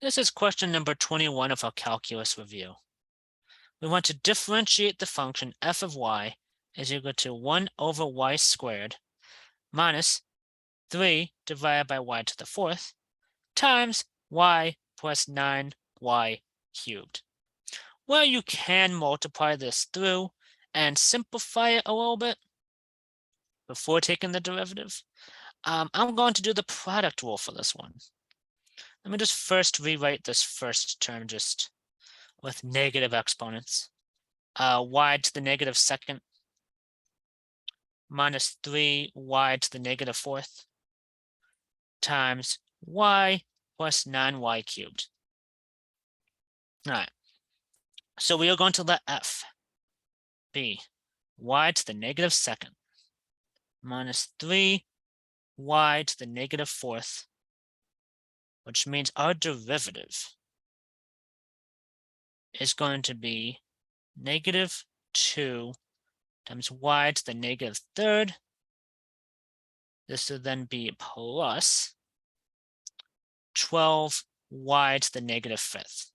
This is question number 21 of our calculus review. We want to differentiate the function f of y is equal to 1 over y squared minus 3 divided by y to the fourth times y plus 9y cubed. Well, you can multiply this through and simplify it a little bit before taking the derivative. I'm going to do the product rule for this one. Let me just first rewrite this first term just with negative exponents. Y to the negative second minus 3y to the negative fourth times y plus 9y cubed. All right, so we are going to let f be y to the negative second minus 3y to the negative fourth, which means our derivative is going to be negative 2 times y to the negative third. This will then be plus 12y to the negative fifth.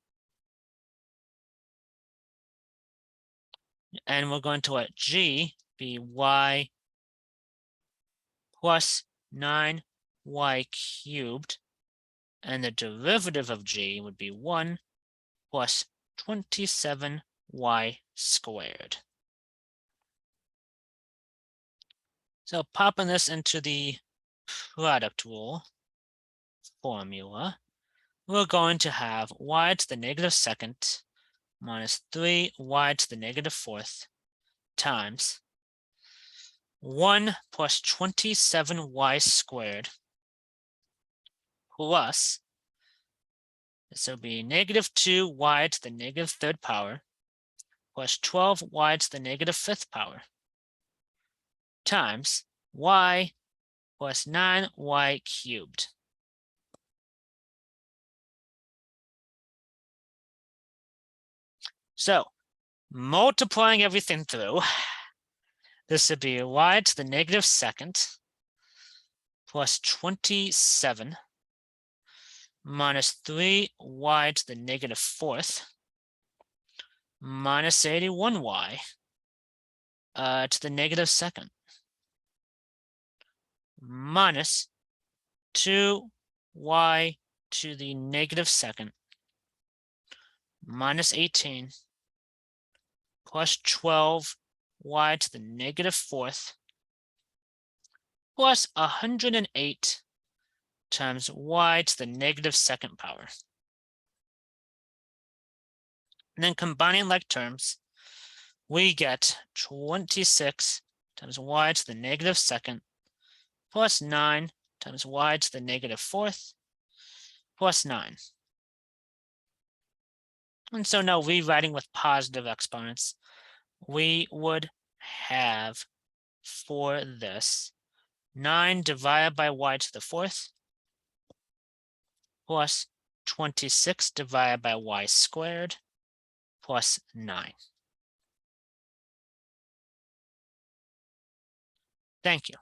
And we're going to let g be y plus 9y cubed. And the derivative of g would be 1 plus 27y squared. So popping this into the product rule formula, we're going to have y to the negative second minus 3y to the negative fourth times 1 plus 27y squared plus, this will be negative 2y to the negative third power plus 12y to the negative fifth power times y plus 9y cubed. So multiplying everything through, this would be y to the negative second plus 27 minus 3y to the negative fourth minus 81y to the negative second minus 2y to the negative second minus 18 plus 12y to the negative fourth plus 108 times y to the negative second power. And then combining like terms, we get 26 times y to the negative second plus 9 times y to the negative fourth plus 9. And so now rewriting with positive exponents, we would have for this 9 divided by y to the fourth plus 26 divided by y squared plus 9. Thank you.